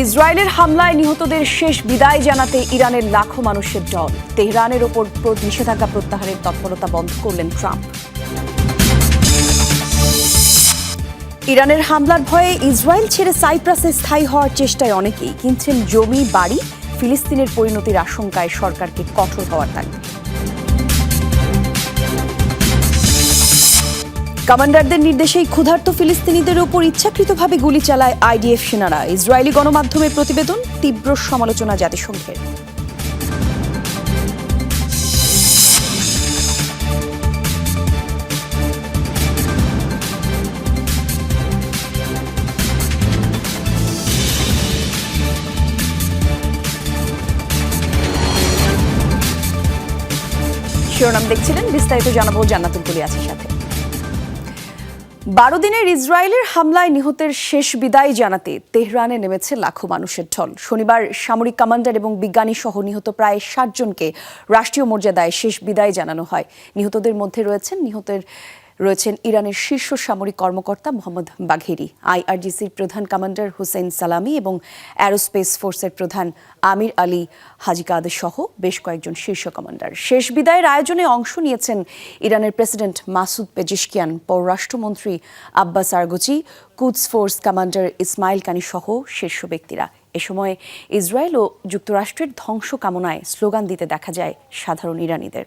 ইসরায়েলের হামলায় নিহতদের শেষ বিদায় জানাতে ইরানের লাখো মানুষের দল। তেহরানের ওপর নিষেধাজ্ঞা প্রত্যাহারের তৎপরতা বন্ধ করলেন ট্রাম্প। ইরানের হামলার ভয়ে ইসরায়েল ছেড়ে সাইপ্রাসে স্থায়ী হওয়ার চেষ্টায় অনেকেই কিনছেন জমি বাড়ি। ফিলিস্তিনের পরিণতির আশঙ্কায় সরকারকে কঠোর হওয়ার তাগিদ। কমান্ডারদের নির্দেশেই ক্ষুধার্ত ফিলিস্তিনিদের উপর ইচ্ছাকৃতভাবে গুলি চালায় আইডিএফ সেনারা। ইসরায়েলি গণমাধ্যমের প্রতিবেদন, তীব্র সমালোচনা জাতিসংঘের। শিরোনাম দেখছিলেন, বিস্তারিত জানাবো জান্নাতুল কলি আছে সাথে। 12 দিনের ইসরায়েলের হামলায় নিহতের শেষ বিদায় জানাতে তেহরানে নেমেছে লাখো মানুষের ঢল। শনিবার সামরিক কমান্ডার এবং বিজ্ঞানী সহ নিহত প্রায় 60 জনকে রাষ্ট্রীয় মর্যাদায় শেষ বিদায় জানানো হয়। নিহতদের মধ্যে রয়েছেন ইরানের শীর্ষ সামরিক কর্মকর্তা মোহাম্মদ বাঘেরি, আইআরজিসির প্রধান কমান্ডার হুসেইন সালামি এবং অ্যারোস্পেস ফোর্সের প্রধান আমির আলী হাজিকাদ সহ বেশ কয়েকজন শীর্ষ কমান্ডার। শেষ বিদায়ের আয়োজনে অংশ নিয়েছেন ইরানের প্রেসিডেন্ট মাসুদ পেজিশকিয়ান, পররাষ্ট্রমন্ত্রী আব্বাস আরগচি, কুদস ফোর্স কমান্ডার ইসমাইল কানি সহ শীর্ষ ব্যক্তিরা। এ সময় ইসরায়েল ও যুক্তরাষ্ট্রের ধ্বংস কামনায় স্লোগান দিতে দেখা যায় সাধারণ ইরানিদের।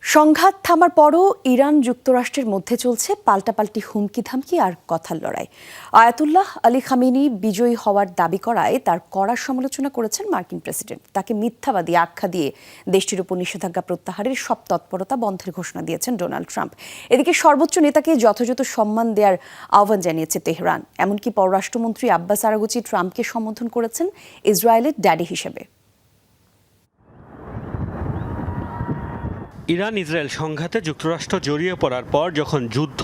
সংঘাত থামার পরও ইরান যুক্তরাষ্ট্রের মধ্যে চলছে পাল্টাপাল্টি হুমকি ধামকি আর কথার লড়াই। আয়াতুল্লাহ আলী খামেনি বিজয়ী হওয়ার দাবি করায় তার কড়া সমালোচনা করেছেন মার্কিন প্রেসিডেন্ট। তাকে মিথ্যাবাদী আখ্যা দিয়ে দেশটির উপর নিষেধাজ্ঞা প্রত্যাহারের সব তৎপরতা বন্ধের ঘোষণা দিয়েছেন ডোনাল্ড ট্রাম্প। এদিকে সর্বোচ্চ নেতাকে যথাযথ সম্মান দেওয়ার আহ্বান জানিয়েছে তেহরান। এমনকি পররাষ্ট্রমন্ত্রী আব্বাস আরাগচি ট্রাম্পকে সম্বোধন করেছেন ইসরায়েলের ড্যাডি হিসেবে। ইরান ইসরায়েল সংঘাতে যুক্তরাষ্ট্র জড়িয়ে পড়ার পর যখন যুদ্ধ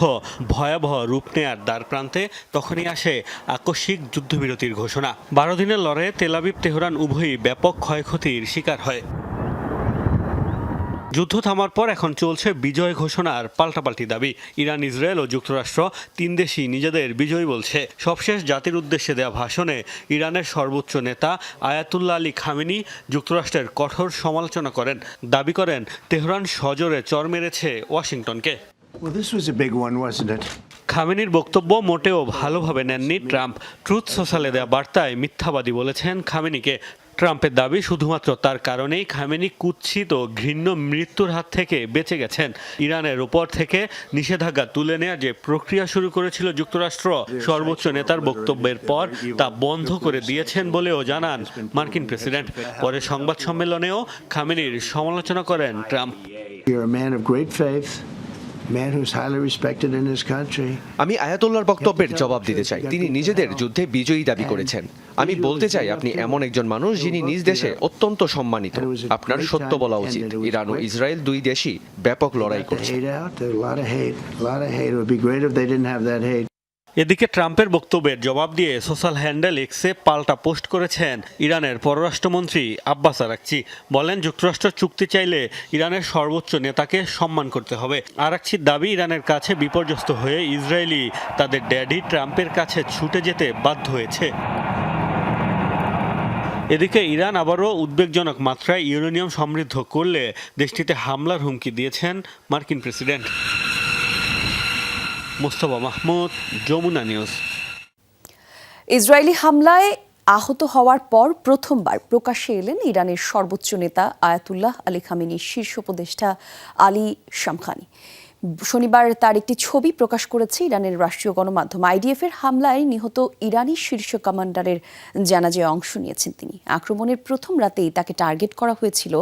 ভয়াবহ রূপ নেয়ার দ্বারপ্রান্তে, তখনই আসে আকস্মিক যুদ্ধবিরতির ঘোষণা। 12 দিনের লড়াইয়ে তেল আবিব তেহরান উভয়ই ব্যাপক ক্ষয়ক্ষতির শিকার হয়। যুদ্ধ থামার পর এখন চলছে বিজয় ঘোষণার পাল্টাপাল্টি দাবি। ইরান, ইসরায়েল ও যুক্তরাষ্ট্র তিন দেশই নিজেদের বিজয় বলছে। সবশেষ জাতির উদ্দেশ্যে দেওয়া ভাষণে ইরানের সর্বোচ্চ নেতা আয়াতুল্লাহ আলী খামেনি যুক্তরাষ্ট্রের কঠোর সমালোচনা করেন। দাবি করেন তেহরান সজোরে চর মেরেছে ওয়াশিংটনকে। খামেনির বক্তব্য মোটেও ভালোভাবে নেননি ট্রাম্প। ট্রুথ সোশ্যালে দেওয়া বার্তায় মিথ্যাবাদী বলেছেন খামেনিকে। ট্রাম্পের দাবি শুধুমাত্র তার কারণেই খামেনি কুৎসিত ও ঘৃণ্য মৃত্যুর হাত থেকে বেঁচে গেছেন। ইরানের উপর থেকে নিষেধাজ্ঞা তুলে নেওয়ার যে প্রক্রিয়া শুরু করেছিল যুক্তরাষ্ট্র, সর্বোচ্চ নেতার বক্তব্যের পর তা বন্ধ করে দিয়েছেন বলেও জানান মার্কিন প্রেসিডেন্ট। পরে সংবাদ সম্মেলনেও খামেনির সমালোচনা করেন ট্রাম্প। আমি আয়াতুল্লাহর বক্তব্যের জবাব দিতে চাই। তিনি নিজেদের যুদ্ধে বিজয়ী দাবি করেছেন। আমি বলতে চাই, আপনি এমন একজন মানুষ যিনি নিজ দেশে অত্যন্ত সম্মানিত। আপনার সত্য বলা উচিত। ইরান ও ইসরায়েল দুই দেশই ব্যাপক লড়াই করছে। এদিকে ট্রাম্পের বক্তব্যের জবাব দিয়ে সোশ্যাল হ্যান্ডেল এক্সে পাল্টা পোস্ট করেছেন ইরানের পররাষ্ট্রমন্ত্রী আব্বাস আরাগচি। বলেন, যুক্তরাষ্ট্র চুক্তি চাইলে ইরানের সর্বোচ্চ নেতাকে সম্মান করতে হবে। আরাগচির দাবি, ইরানের কাছে বিপর্যস্ত হয়ে ইসরায়েলি তাদের ড্যাডি ট্রাম্পের কাছে ছুটে যেতে বাধ্য হয়েছে। এদিকে ইরান আবারও উদ্বেগজনক মাত্রায় ইউরেনিয়াম সমৃদ্ধ করলে দেশটিতে হামলার হুমকি দিয়েছেন মার্কিন president. Mustafa Mahmud, Jamuna news. Israeli হামলায় আহত হওয়ার পর প্রথমবার প্রকাশ্যে এলেন ইরানের সর্বোচ্চ নেতা আয়াতুল্লাহ আলী খামেনির শীর্ষ উপদেষ্টা আলী শামখানি। শনিবার তার একটি ছবি প্রকাশ করেছে ইরানের রাষ্ট্রীয় গণমাধ্যম। আইডিএফের হামলায় নিহত ইরানি শীর্ষ কমান্ডারের জানাজায় অংশ নিয়েছেন তিনি। আক্রমণের প্রথম রাতেই তাকে টার্গেট করা হয়েছিল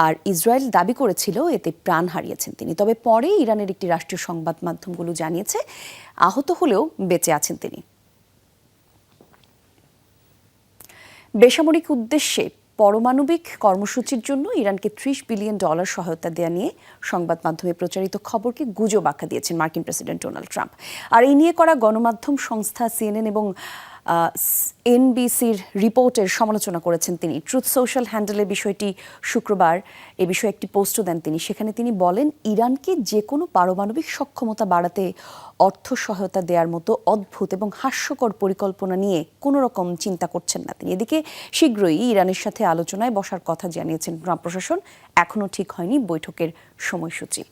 আর ইসরায়েল দাবি করেছিল এতে প্রাণ হারিয়েছেন তিনি। তবে পরে ইরানের একটি রাষ্ট্রীয় সংবাদ মাধ্যমগুলো জানিয়েছে আহত হলেও বেঁচে আছেন তিনি। বেসামরিক উদ্দেশ্যে পারমাণবিক কর্মসূচির জন্য ইরানকে $30 বিলিয়ন সহায়তা দেয়া নিয়ে সংবাদ মাধ্যমে প্রচারিত খবরকে গুজব আখ্যা দিয়েছেন মার্কিন প্রেসিডেন্ট ডোনাল্ড ট্রাম্প। আর এই নিয়ে করা গণমাধ্যম সংস্থা সিএনএন এবং এনবিসির রিপোর্টের সমালোচনা করেছেন তিনি। ট্রুথ সোশ্যাল হ্যান্ডেলের বিষয়টি শুক্রবার এ বিষয়ে একটি পোস্টও দেন তিনি। সেখানে তিনি বলেন, ইরানকে যে কোনো পারমাণবিক সক্ষমতা বাড়াতে অর্থ সহায়তা দেওয়ার মতো অদ্ভুত এবং হাস্যকর পরিকল্পনা নিয়ে কোনো রকম চিন্তা করছেন না তিনি। এদিকে শীঘ্রই ইরানের সাথে আলোচনায় বসার কথা জানিয়েছেন ট্রাম্প প্রশাসন। এখনও ঠিক হয়নি বৈঠকের সময়সূচি।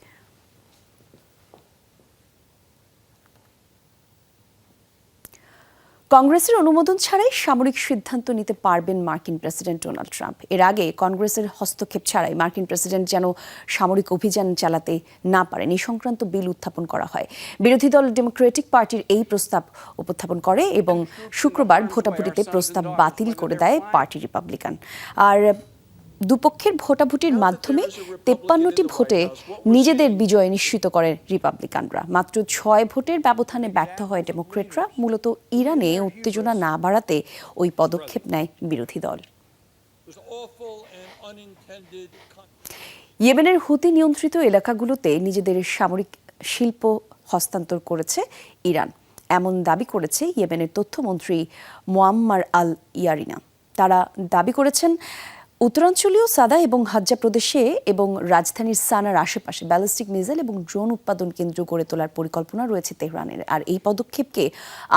কংগ্রেসের অনুমোদন ছাড়াই সামরিক সিদ্ধান্ত নিতে পারবেন মার্কিন প্রেসিডেন্ট ডোনাল্ড ট্রাম্প। এর আগে কংগ্রেসের হস্তক্ষেপ ছাড়াই মার্কিন প্রেসিডেন্ট যেন সামরিক অভিযান চালাতে না পারেন এই সংক্রান্ত বিল উত্থাপন করা হয়। বিরোধী দল ডেমোক্রেটিক পার্টির এই প্রস্তাব উপস্থাপন করে এবং শুক্রবার ভোটাভুটিতে প্রস্তাব বাতিল করে দেয় পার্টি রিপাবলিকান। আর দুপক্ষের ভোটাভুটির মাধ্যমে 53টি ভোটে নিজেদের বিজয় নিশ্চিত করেন রিপাবলিকানরা। মাত্র 6 ভোটের ব্যবধানে ব্যর্থ হয় ডেমোক্রেটরা। মূলত ইরানে উত্তেজনা না বাড়াতে ওই পদক্ষেপ নেয় বিরোধী দল। ইয়েমেনের হুতি নিয়ন্ত্রিত এলাকাগুলোতে নিজেদের সামরিক শিল্প হস্তান্তর করেছে ইরান, এমন দাবি করেছে ইয়েমেনের তথ্যমন্ত্রী মোয়াম্মার আল ইয়ারিনা। তারা দাবি করেছেন, উত্তরাঞ্চলীয় সাদা এবং হাজ্জা প্রদেশে এবং রাজধানীর সানার আশেপাশে ব্যালিস্টিক মিসাইল এবং ড্রোন উৎপাদন কেন্দ্র গড়ে তোলার পরিকল্পনা রয়েছে তেহরানের। আর এই পদক্ষেপকে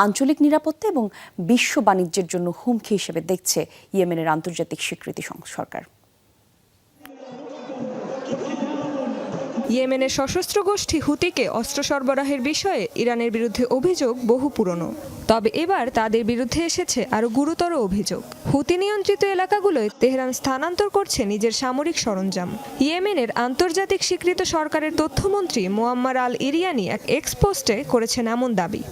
আঞ্চলিক নিরাপত্তা এবং বিশ্ব বাণিজ্যের জন্য হুমকি হিসেবে দেখছে ইয়েমেনের আন্তর্জাতিক স্বীকৃতি সরকার। ইয়েমেনের সশস্ত্র গোষ্ঠী হুতিকে অস্ত্র সরবরাহের বিষয়ে ইরানের বিরুদ্ধে অভিযোগ বহু পুরনো। তবে এবার তাদের বিরুদ্ধে এসেছে আরও গুরুতর অভিযোগ। হুতি নিয়ন্ত্রিত এলাকাগুলোয় তেহরান স্থানান্তর করছে নিজের সামরিক সরঞ্জাম। ইয়েমেনের আন্তর্জাতিক স্বীকৃত সরকারের তথ্যমন্ত্রী মোয়াম্মার আল ইরিয়ানি এক এক্স পোস্টে করেছেন এমন দাবি।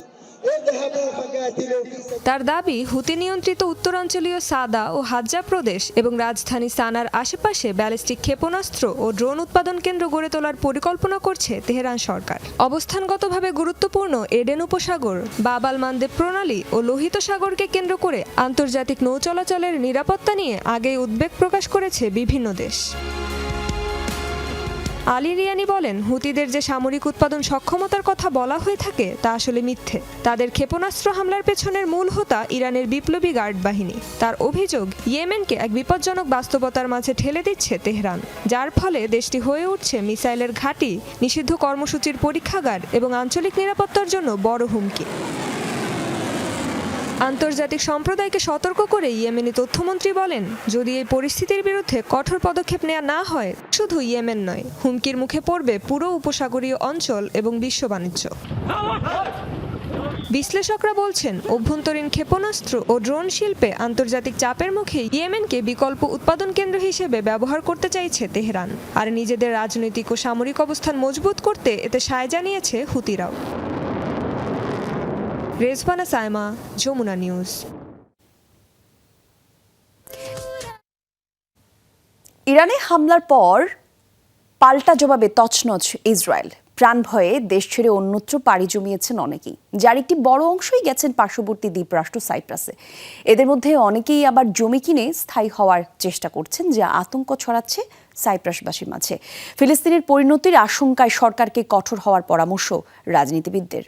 তার দাবি, হুতি নিয়ন্ত্রিত উত্তরাঞ্চলীয় সাদা ও হাজ্জা প্রদেশ এবং রাজধানী সানার আশেপাশে ব্যালিস্টিক ক্ষেপণাস্ত্র ও ড্রোন উৎপাদন কেন্দ্র গড়ে তোলার পরিকল্পনা করছে তেহরান সরকার। অবস্থানগতভাবে গুরুত্বপূর্ণ এডেন উপসাগর, বাব আল মানদেব প্রণালী ও লোহিত সাগরকে কেন্দ্র করে আন্তর্জাতিক নৌ চলাচলের নিরাপত্তা নিয়ে আগেই উদ্বেগ প্রকাশ করেছে বিভিন্ন দেশ। আলী রিয়ানি বলেন, হুতিদের যে সামরিক উৎপাদন সক্ষমতার কথা বলা হয়ে থাকে তা আসলে মিথ্যে। তাদের ক্ষেপণাস্ত্র হামলার পেছনের মূল হোতা ইরানের বিপ্লবী গার্ড বাহিনী। তার অভিযোগ, ইয়েমেনকে এক বিপজ্জনক বাস্তবতার মাঝে ঠেলে দিচ্ছে তেহরান, যার ফলে দেশটি হয়ে উঠছে মিসাইলের ঘাঁটি, নিষিদ্ধ কর্মসূচির পরীক্ষাগার এবং আঞ্চলিক নিরাপত্তার জন্য বড় হুমকি। আন্তর্জাতিক সম্প্রদায়কে সতর্ক করে ইয়েমেনি তথ্যমন্ত্রী বলেন, যদি এই পরিস্থিতির বিরুদ্ধে কঠোর পদক্ষেপ নেওয়া না হয়, শুধু ইয়েমেন নয়, হুমকির মুখে পড়বে পুরো উপসাগরীয় অঞ্চল এবং বিশ্ব বাণিজ্য। বিশ্লেষকরা বলছেন, অভ্যন্তরীণ ক্ষেপণাস্ত্র ও ড্রোন শিল্পে আন্তর্জাতিক চাপের মুখে ইয়েমেনকে বিকল্প উৎপাদন কেন্দ্র হিসেবে ব্যবহার করতে চাইছে তেহরান। আর নিজেদের রাজনৈতিক ও সামরিক অবস্থান মজবুত করতে এতে সায় জানিয়েছে হুতিরাও। রেজবানা সাইমা, যমুনা নিউজ। ইরানে হামলার পর পাল্টা জবাবে তছনছ ইসরায়েল। প্রাণ ভয়ে দেশ ছেড়ে অন্যত্র পাড়ি জমিয়েছেন অনেকেই, যার একটি বড় অংশই গেছেন পার্শ্ববর্তী দ্বীপরাষ্ট্র সাইপ্রাসে। এদের মধ্যে অনেকেই আবার জমি কিনে স্থায়ী হওয়ার চেষ্টা করছেন, যা আতঙ্ক ছড়াচ্ছে সাইপ্রাসবাসীর মাঝে। ফিলিস্তিনের পরিণতির আশঙ্কায় সরকারকে কঠোর হওয়ার পরামর্শ রাজনীতিবিদদের।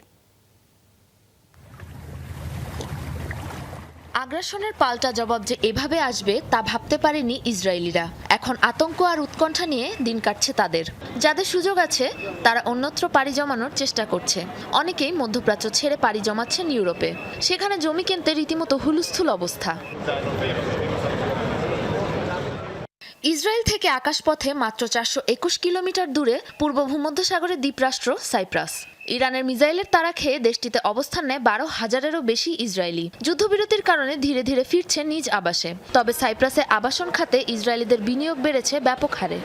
আগ্রাসনের পাল্টা জবাব যে এভাবে আসবে তা ভাবতে পারেনি ইসরায়েলিরা। এখন আতঙ্ক আর উৎকণ্ঠা নিয়ে দিন কাটছে তাদের। যাদের সুযোগ আছে তারা অন্যত্র পাড়ি জমানোর চেষ্টা করছে। অনেকেই মধ্যপ্রাচ্য ছেড়ে পাড়ি জমাচ্ছেন ইউরোপে। সেখানে জমি কিনতে রীতিমতো হুলস্থুল অবস্থা। ইসরায়েল থেকে আকাশপথে মাত্র 421 কিলোমিটার দূরে পূর্ব ভূমধ্যসাগরের দ্বীপরাষ্ট্র সাইপ্রাস। ইরানের মিসাইলের তাড়া খেয়ে দেশটিতে অবস্থান নেয় 12,000-এরও বেশি ইসরায়েলি। যুদ্ধবিরতির কারণে ধীরে ধীরে ফিরছে নিজ আবাসে। তবে সাইপ্রাসে আবাসন খাতে ইসরায়েলিদের বিনিয়োগ বেড়েছে ব্যাপক হারে।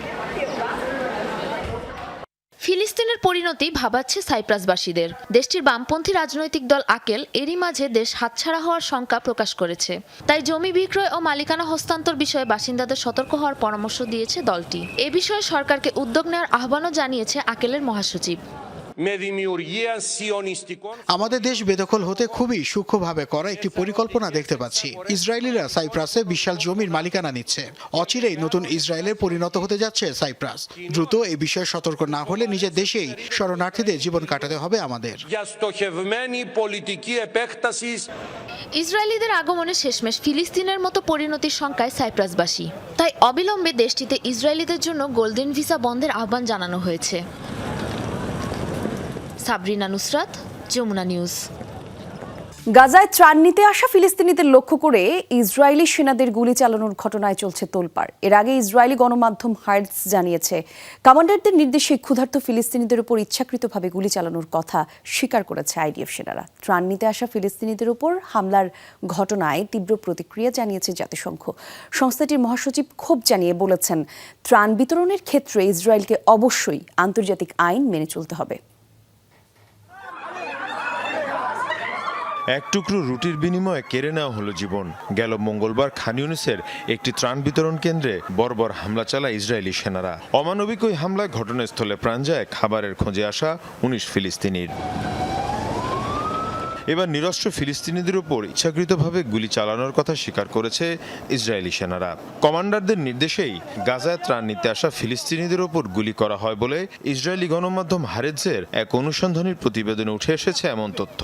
ফিলিস্তিনের পরিণতি ভাবাচ্ছে সাইপ্রাসবাসীদের। দেশটির বামপন্থী রাজনৈতিক দল আকেল এরই মাঝে দেশ হাতছাড়া হওয়ার শঙ্কা প্রকাশ করেছে। তাই জমি বিক্রয় ও মালিকানা হস্তান্তর বিষয়ে বাসিন্দাদের সতর্ক হওয়ার পরামর্শ দিয়েছে দলটি। এ বিষয়ে সরকারকে উদ্যোগ নেওয়ার আহ্বানও জানিয়েছে আকেলের মহাসচিব। με δημιουργία σιωνιστικών. আমাদের দেশ বেদখল হতে খুবই সূক্ষ্মভাবে করা একটি পরিকল্পনা দেখতে পাচ্ছি। ইসরায়েলিরা সাইপ্রাসে বিশাল জমির মালিকানা নিচ্ছে। অচিরেই নতুন ইসরায়েলের পরিণত হতে যাচ্ছে সাইপ্রাস। দ্রুত এই বিষয়ে সতর্ক না হলে নিজের দেশেই শরণার্থীদের জীবন কাটাতে হবে আমাদের। Για στοχευμένη πολιτική επέκταση. ইসরায়েলিদের আগমনে শেষমেশ ফিলিস্তিনের মতো পরিণতির শঙ্কায় সাইপ্রাসবাসী। তাই অবিলম্বে দেশটিতে ইসরায়েলিদের জন্য গোল্ডেন ভিসা বন্ধের আহ্বান জানানো হয়েছে। সাবরিনা নুসরাত, যমুনা নিউজ। গাজায় ত্রাণ নিতে আসা ফিলিস্তিনিদের লক্ষ্য করে ইসরায়েলি সেনাদের গুলি চালানোর ঘটনায় চলছে তোলপাড়। এর আগে ইসরায়েলি গণমাধ্যম হার্টস জানিয়েছে, কমান্ডারদের নির্দেশে ক্ষুধার্ত ফিলিস্তিনিদের উপর ইচ্ছাকৃতভাবে গুলি চালানোর কথা স্বীকার করেছে আইডিএফ সেনারা। ত্রাণ নিতে আসা ফিলিস্তিনিদের উপর হামলার ঘটনায় তীব্র প্রতিক্রিয়া জানিয়েছে জাতিসংঘ। সংস্থাটির মহাসচিব ক্ষোভ জানিয়ে বলেছেন, ত্রাণ বিতরণের ক্ষেত্রে ইসরায়েলকে অবশ্যই আন্তর্জাতিক আইন মেনে চলতে হবে। এক টুকরো রুটির বিনিময়ে কেড়ে নেওয়া হলো জীবন। গেল মঙ্গলবার খান ইউনিসের একটি ত্রাণ বিতরণ কেন্দ্রে বর্বর হামলা চালায় ইসরায়েলি সেনারা। অমানবিক ওই হামলায় ঘটনাস্থলে প্রাণ যায় খাবারের খোঁজে আসা ১৯ ফিলিস্তিনির। এবার নিরস্ত্র ফিলিস্তিনিদের উপর ইচ্ছাকৃতভাবে গুলি চালানোর কথা স্বীকার করেছে ইসরায়েলি সেনারা। কমান্ডারদের নির্দেশেই গাজায় ত্রাণ নিতে আসা ফিলিস্তিনিদের উপর গুলি করা হয় বলে ইসরায়েলি গণমাধ্যম হারেজের এক অনুসন্ধানী প্রতিবেদনে উঠে এসেছে এমন তথ্য।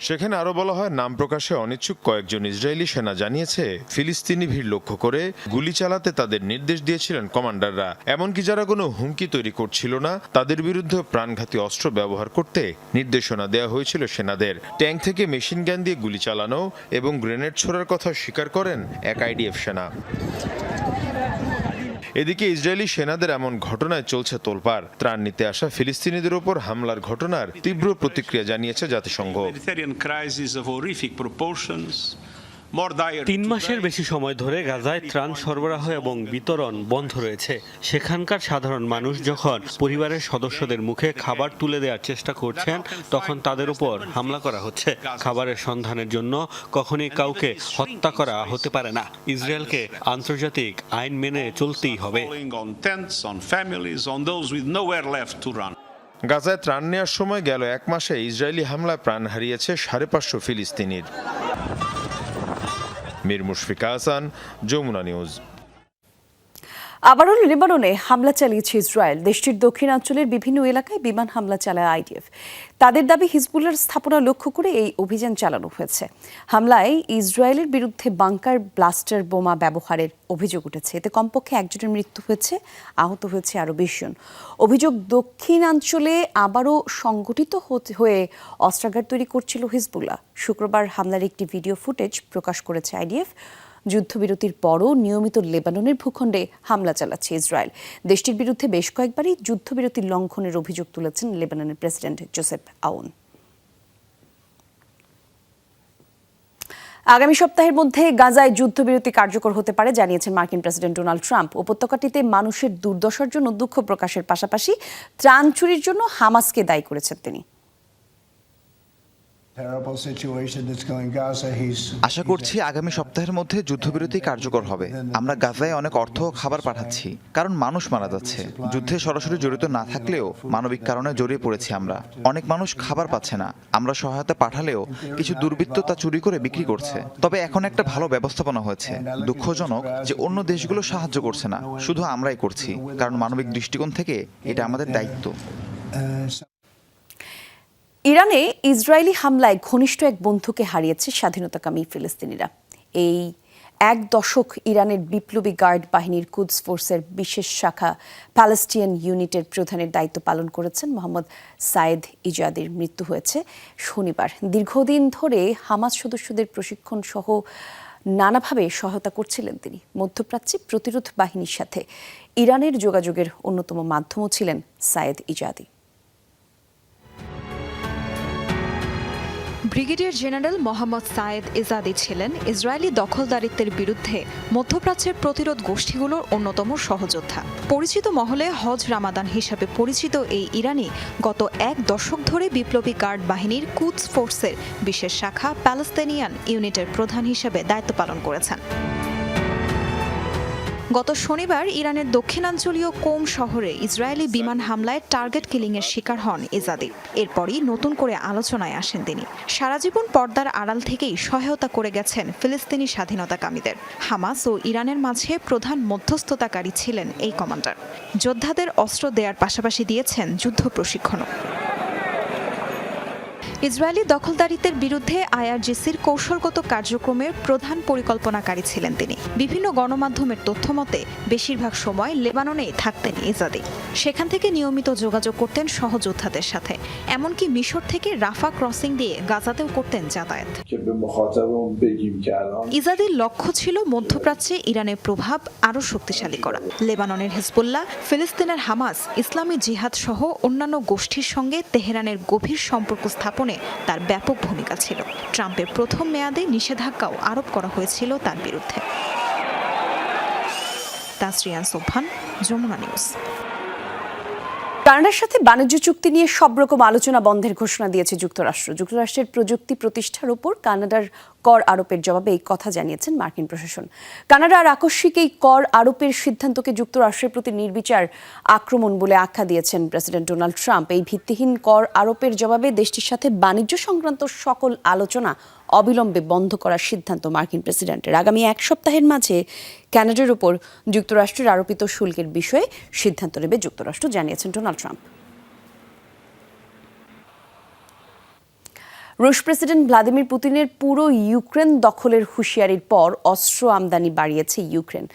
সেখানে আরো বলা হয়, নাম প্রকাশে অনিচ্ছুক কয়েকজন ইসরায়েলি সেনা জানিয়েছে, ফিলিস্তিনি ভিড় লক্ষ্য করে গুলি চালাতে তাদের নির্দেশ দিয়েছিলেন কমান্ডাররা। এমনকি যারা কোনো হুমকি তৈরি করছিল না, তাদের বিরুদ্ধে প্রাণঘাতী অস্ত্র ব্যবহার করতে নির্দেশনা দেওয়া হয়েছিল সেনাদের। ট্যাঙ্ক থেকে মেশিন গান দিয়ে গুলি চালানো এবং গ্রেনেড ছোড়ার কথা স্বীকার করেন এক আইডিএফ সেনা। এদিকে ইসরায়েলি সেনাদের এমন ঘটনায় চলছে তোলপাড়। ত্রাণ নিতে আসা ফিলিস্তিনিদের উপর হামলার ঘটনার তীব্র প্রতিক্রিয়া জানিয়েছে জাতিসংঘ। ৩ মাসের বেশি সময় ধরে গাজায় ত্রাণ সরবরাহ এবং বিতরণ বন্ধ রয়েছে। সেখানকার সাধারণ মানুষ যখন পরিবারের সদস্যদের মুখে খাবার তুলে দেওয়ার চেষ্টা করছেন, তখন তাদের উপর হামলা করা হচ্ছে। খাবারের সন্ধানের জন্য কখনই কাউকে হত্যা করা হতে পারে না। ইসরায়েলকে আন্তর্জাতিক আইন মেনে চলতেই হবে। গাজায় ত্রাণ নেওয়ার সময় গেল ১ মাসে ইসরায়েলি হামলায় প্রাণ হারিয়েছে ৫৫০ ফিলিস্তিনির। মীর মুশফিকা হাসান, যমুনা নিউজ। আবারও লেবাননে হামলা চালিয়েছে ইসরায়েল। দেশটির দক্ষিণাঞ্চলের বিভিন্ন এলাকায় বিমান হামলা চালায় আইডিএফ। তাদের দাবি, হিজবুল্লাহর স্থাপনা লক্ষ্য করে এই অভিযান চালানো হয়েছে। হামলায় ইসরায়েলের বিরুদ্ধে বাংকার ব্লাস্টার বোমা ব্যবহারের অভিযোগ উঠেছে। এতে কমপক্ষে একজনের মৃত্যু হয়েছে, আহত হয়েছে আরও ২০ জন। অভিযোগ, দক্ষিণাঞ্চলে আবারও সংগঠিত হয়ে অস্ত্রাগার তৈরি করছিল হিজবুল্লাহ। শুক্রবার হামলার একটি ভিডিও ফুটেজ প্রকাশ করেছে আইডিএফ। যুদ্ধবিরতির পরও নিয়মিত লেবাননের ভূখণ্ডে হামলা চালাচ্ছে ইসরায়েল। দেশটির বিরুদ্ধে বেশ কয়েকবারই যুদ্ধবিরতির লঙ্ঘনের অভিযোগ তুলেছেন লেবাননের প্রেসিডেন্ট জোসেফ আউন। আগামী সপ্তাহের মধ্যে গাজায় যুদ্ধবিরতি কার্যকর হতে পারে জানিয়েছেন মার্কিন প্রেসিডেন্ট ডোনাল্ড ট্রাম্প। উপত্যকাটিতে মানুষের দুর্দশার জন্য দুঃখ প্রকাশের পাশাপাশি ত্রাণ চুরির জন্য হামাসকে দায়ী করেছেন তিনি। আশা করছি আগামী সপ্তাহের মধ্যে যুদ্ধবিরতি কার্যকর হবে। আমরা গাজায় অনেক অর্থ ও খাবার পাঠাচ্ছি, কারণ মানুষ মারা যাচ্ছে। যুদ্ধে সরাসরি জড়িত না থাকলেও মানবিক কারণে জড়িয়ে পড়েছি আমরা। অনেক মানুষ খাবার পাচ্ছে না। আমরা সহায়তা পাঠালেও কিছু দুর্বৃত্ত তা চুরি করে বিক্রি করছে। তবে এখন একটা ভালো ব্যবস্থাপনা হয়েছে। দুঃখজনক যে অন্য দেশগুলো সাহায্য করছে না, শুধু আমরাই করছি, কারণ মানবিক দৃষ্টিকোণ থেকে এটা আমাদের দায়িত্ব। ইরানে ইসরায়েলি হামলায় ঘনিষ্ঠ এক বন্ধুকে হারিয়েছে স্বাধীনতাকামী ফিলিস্তিনিরা। এই ১ দশক ইরানের বিপ্লবী গার্ড বাহিনীর কুদস ফোর্সের বিশেষ শাখা প্যালেস্টিয়ান ইউনিটের প্রধানের দায়িত্ব পালন করেছেন মোহাম্মদ সায়েদ ইজাদির মৃত্যু হয়েছে শনিবার। দীর্ঘদিন ধরে হামাস সদস্যদের প্রশিক্ষণ সহ নানাভাবে সহায়তা করছিলেন তিনি। মধ্যপ্রাচ্যে প্রতিরোধ বাহিনীর সাথে ইরানের যোগাযোগের অন্যতম মাধ্যমও ছিলেন সায়েদ ইজাদি। ব্রিগেডিয়ার জেনারেল মোহাম্মদ সায়েদ ইজাদি ছিলেন ইসরায়েলি দখলদারিত্বের বিরুদ্ধে মধ্যপ্রাচ্যের প্রতিরোধ গোষ্ঠীগুলোর অন্যতম সহযোদ্ধা। পরিচিত মহলে হজ রামাদান হিসাবে পরিচিত এই ইরানি গত ১ দশক ধরে বিপ্লবী গার্ড বাহিনীর কুদস ফোর্সের বিশেষ শাখা প্যালেস্তিনিয়ান ইউনিটের প্রধান হিসেবে দায়িত্ব পালন করেছেন। গত শনিবার ইরানের দক্ষিণাঞ্চলীয় কোম শহরে ইসরায়েলি বিমান হামলায় টার্গেট কিলিংয়ের শিকার হন ইজাদি। এরপরই নতুন করে আলোচনায় আসেন তিনি। সারা জীবন পর্দার আড়াল থেকেই সহায়তা করে গেছেন ফিলিস্তিনি স্বাধীনতাকামীদের। হামাস ও ইরানের মাঝে প্রধান মধ্যস্থতাকারী ছিলেন এই কমান্ডার। যোদ্ধাদের অস্ত্র দেওয়ার পাশাপাশি দিয়েছেন যুদ্ধ প্রশিক্ষণও। ইসরায়েলি দখলদারিত্বের বিরুদ্ধে আইআরজিসির কৌশলগত কার্যক্রমের প্রধান পরিকল্পনাকারী ছিলেন তিনি। বিভিন্ন গণমাধ্যমের তথ্যমতে বেশিরভাগ সময় লেবাননেই থাকতেন ইজাদি। সেখান থেকে নিয়মিত যোগাযোগ করতেন সহযোদ্ধাদের সাথে, এমনকি মিশর থেকে রাফা ক্রসিং দিয়ে গাজাতেও করতেন যাতায়াত। ইজাদির লক্ষ্য ছিল মধ্যপ্রাচ্যে ইরানের প্রভাব আরও শক্তিশালী করা। লেবাননের হিজবুল্লাহ, ফিলিস্তিনের হামাস, ইসলামী জিহাদ সহ অন্যান্য গোষ্ঠীর সঙ্গে তেহরানের গভীর সম্পর্ক স্থাপনে তার ব্যাপক ভূমিকা ছিল। ট্রাম্পের প্রথম মেয়াদে নিষেধাজ্ঞাও আরোপ করা হয়েছিল তার বিরুদ্ধে। তাসরিয়ান সোবহান, যমুনা নিউজ। কানাডার সাথে বাণিজ্য চুক্তি নিয়ে সব রকম আলোচনা বন্ধের ঘোষণা দিয়েছে যুক্তরাষ্ট্র। যুক্তরাষ্ট্রের প্রযুক্তি প্রতিষ্ঠার উপর কানাডার কর আরোপের জবাবে এই কথা জানিয়েছেন মার্কিন প্রশাসন। কানাডার আকস্মিক এই কর আরোপের সিদ্ধান্তকে যুক্তরাষ্ট্রের প্রতি নির্বিচার আক্রমণ বলে আখ্যা দিয়েছেন প্রেসিডেন্ট ডোনাল্ড ট্রাম্প। এই ভিত্তিহীন কর আরোপের জবাবে দেশটির সাথে বাণিজ্য সংক্রান্ত সকল আলোচনা অবিলম্বে বন্ধ করার সিদ্ধান্ত মার্কিন প্রেসিডেন্টের। আগামী এক সপ্তাহের মাঝে কানাডার উপর যুক্তরাষ্ট্রের আরোপিত শুল্কের বিষয়ে সিদ্ধান্ত নেবে যুক্তরাষ্ট্র, জানিয়েছেন ডোনাল্ড ট্রাম্প। রুশ প্রেসিডেন্ট ভ্লাদিমির পুতিনের পুরো ইউক্রেন দখলের হুঁশিয়ারির পর অস্ত্র আমদানি বাড়িয়েছে ইউক্রেন।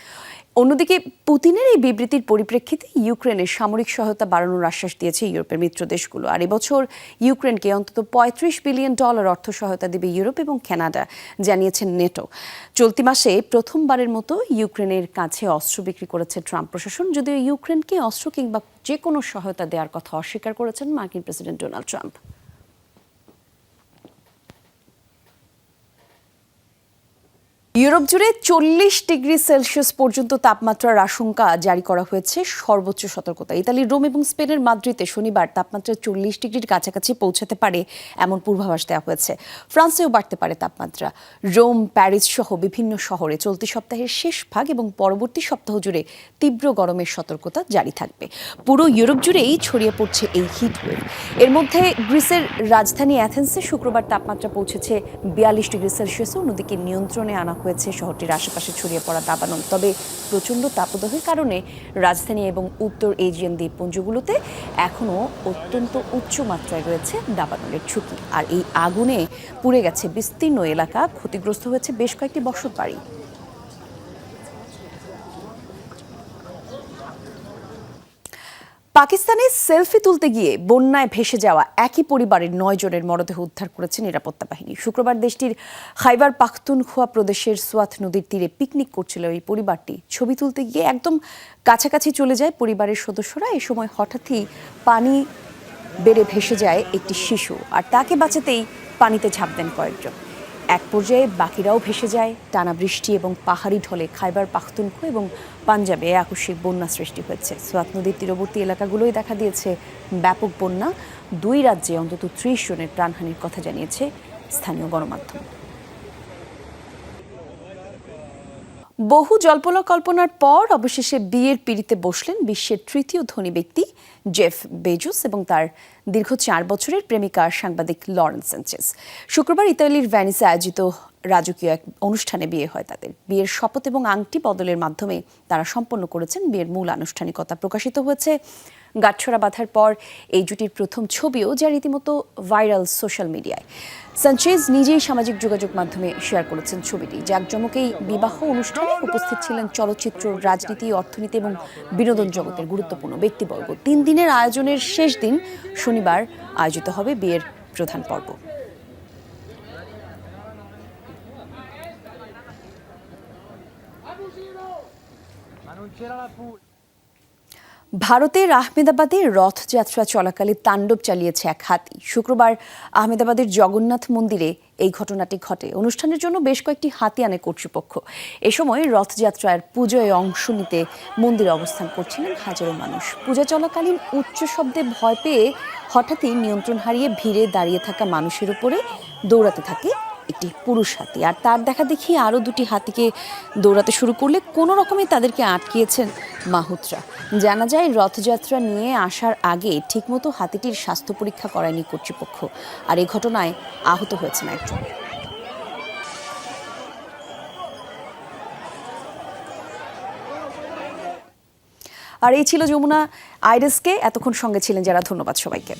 অন্যদিকে পুতিনের এই বিবৃতির পরিপ্রেক্ষিতে ইউক্রেনের সামরিক সহায়তা বাড়ানোর আশ্বাস দিয়েছে ইউরোপের মিত্র দেশগুলো। আর এবছর ইউক্রেনকে অন্তত $35 বিলিয়ন অর্থ সহায়তা দেবে ইউরোপ এবং কানাডা, জানিয়েছেন নেটো। চলতি মাসে প্রথমবারের মতো ইউক্রেনের কাছে অস্ত্র বিক্রি করেছে ট্রাম্প প্রশাসন, যদিও ইউক্রেনকে অস্ত্র কিংবা যে কোনো সহায়তা দেওয়ার কথা অস্বীকার করেছেন মার্কিন প্রেসিডেন্ট ডোনাল্ড ট্রাম্প। ইউরোপ জুড়ে 40 ডিগ্রি সেলসিয়াস পর্যন্ত তাপমাত্রার আশঙ্কা জারি করা হয়েছে সর্বোচ্চ সতর্কতা। ইতালির রোম এবং স্পেনের মাদ্রিদে শনিবার তাপমাত্রা 40 ডিগ্রির কাছাকাছি পৌঁছাতে পারে এমন পূর্বাভাস দেওয়া হয়েছে। ফ্রান্সেও বাড়তে পারে তাপমাত্রা। রোম, প্যারিস সহ বিভিন্ন শহরে চলতি সপ্তাহের শেষ ভাগ এবং পরবর্তী সপ্তাহ জুড়ে তীব্র গরমের সতর্কতা জারি থাকবে। পুরো ইউরোপ জুড়েই ছড়িয়ে পড়ছে এই হিটওয়েভ। এর মধ্যে গ্রিসের রাজধানী অ্যাথেন্সে শুক্রবার তাপমাত্রা পৌঁছেছে 42 ডিগ্রি সেলসিয়াস। অন্যদিকে নিয়ন্ত্রণে আনা হয়েছে শহরটির আশেপাশে ছড়িয়ে পড়া দাবানল। তবে প্রচণ্ড তাপদাহের কারণে রাজধানী এবং উত্তর এজিয়ান দ্বীপপুঞ্জগুলোতে এখনও অত্যন্ত উচ্চ মাত্রায় রয়েছে দাবানলের ঝুঁকি। আর এই আগুনে পুড়ে গেছে বিস্তীর্ণ এলাকা, ক্ষতিগ্রস্ত হয়েছে বেশ কয়েকটি বসতবাড়ি। পাকিস্তানে সেলফি তুলতে গিয়ে বন্যায় ভেসে যাওয়া একই পরিবারের 9 জনের মরদেহ উদ্ধার করেছে নিরাপত্তা বাহিনী। শুক্রবার দেশটির খাইবার পাখতুনখোয়া প্রদেশের সোয়াত নদীর তীরে পিকনিক করছিল এই পরিবারটি। ছবি তুলতে গিয়ে একদম কাছাকাছি চলে যায় পরিবারের সদস্যরা। এ সময় হঠাৎই পানি বেড়ে ভেসে যায় একটি শিশু, আর তাকে বাঁচাতেই পানিতে ঝাঁপ দেন কয়েকজন। এক পর্যায়ে বাকিরাও ভেসে যায়। টানা বৃষ্টি এবং পাহাড়ি ঢলে খাইবার পাখতুনখোয়া এবং পাঞ্জাবে আকস্মিক বন্যা সৃষ্টি হয়েছে। সোয়াত নদীর তীরবর্তী এলাকাগুলোয় দেখা দিয়েছে ব্যাপক বন্যা। 2 রাজ্যে অন্তত 30 জনের প্রাণহানির কথা জানিয়েছে স্থানীয় গণমাধ্যম। বহু জল্পনা কল্পনার পর অবশেষে বিয়ের পিঁড়িতে বসলেন বিশ্বের 3য় ধনী ব্যক্তি জেফ বেজোস এবং তার দীর্ঘ 4 বছরের প্রেমিকা সাংবাদিক লরেন স্যাঞ্চেজ। শুক্রবার ইতালির ভেনিসে আয়োজিত রাজকীয় এক অনুষ্ঠানে বিয়ে হয় তাদের। বিয়ের শপথ এবং আংটি বদলের মাধ্যমে তারা সম্পন্ন করেছেন বিয়ের মূল আনুষ্ঠানিকতা। প্রকাশিত হয়েছে গাঁটছড়া বাঁধার পর এই জুটির প্রথম ছবিও, যা রীতিমতো ভাইরাল সোশ্যাল মিডিয়ায়। সানচেজ নিজেই সামাজিক যোগাযোগ মাধ্যমে শেয়ার করেছেন ছবিটি। জাঁকজমক এই বিবাহ অনুষ্ঠানে উপস্থিত ছিলেন চলচ্চিত্র, রাজনীতি, অর্থনীতি এবং বিনোদন জগতের গুরুত্বপূর্ণ ব্যক্তিবর্গ। 3 দিনের আয়োজনের শেষ দিন শনিবার আয়োজিত হবে বিয়ের প্রধান পর্ব। ভারতের আহমেদাবাদে রথযাত্রা চলাকালে তাণ্ডব চালিয়েছে এক হাতি। শুক্রবার আহমেদাবাদের জগন্নাথ মন্দিরে এই ঘটনাটি ঘটে। অনুষ্ঠানের জন্য বেশ কয়েকটি হাতি আনে কর্তৃপক্ষ। এ সময় রথযাত্রার পুজোয় অংশ নিতে মন্দিরে অবস্থান করছিলেন হাজারো মানুষ। পূজা চলাকালীন উচ্চ শব্দে ভয় পেয়ে হঠাৎই নিয়ন্ত্রণ হারিয়ে ভিড়ে দাঁড়িয়ে থাকা মানুষের উপরে দৌড়াতে থাকে একটি পুরুষ হাতি। আর তার দেখা দেখি আরও দুটি হাতিকে দৌড়াতে শুরু করলে কোনো রকমে তাদেরকে আটকিয়েছেন মাহুতরা। জানা যায় রথযাত্রা নিয়ে আসার আগে ঠিকমতো হাতিটির স্বাস্থ্য পরীক্ষা করায়নি কর্তৃপক্ষ, আর এই ঘটনায় আহত হয়েছেন একজন। আর এই ছিল যমুনা আইরিসকে এতক্ষণ সঙ্গে ছিলেন যারা। ধন্যবাদ সবাইকে।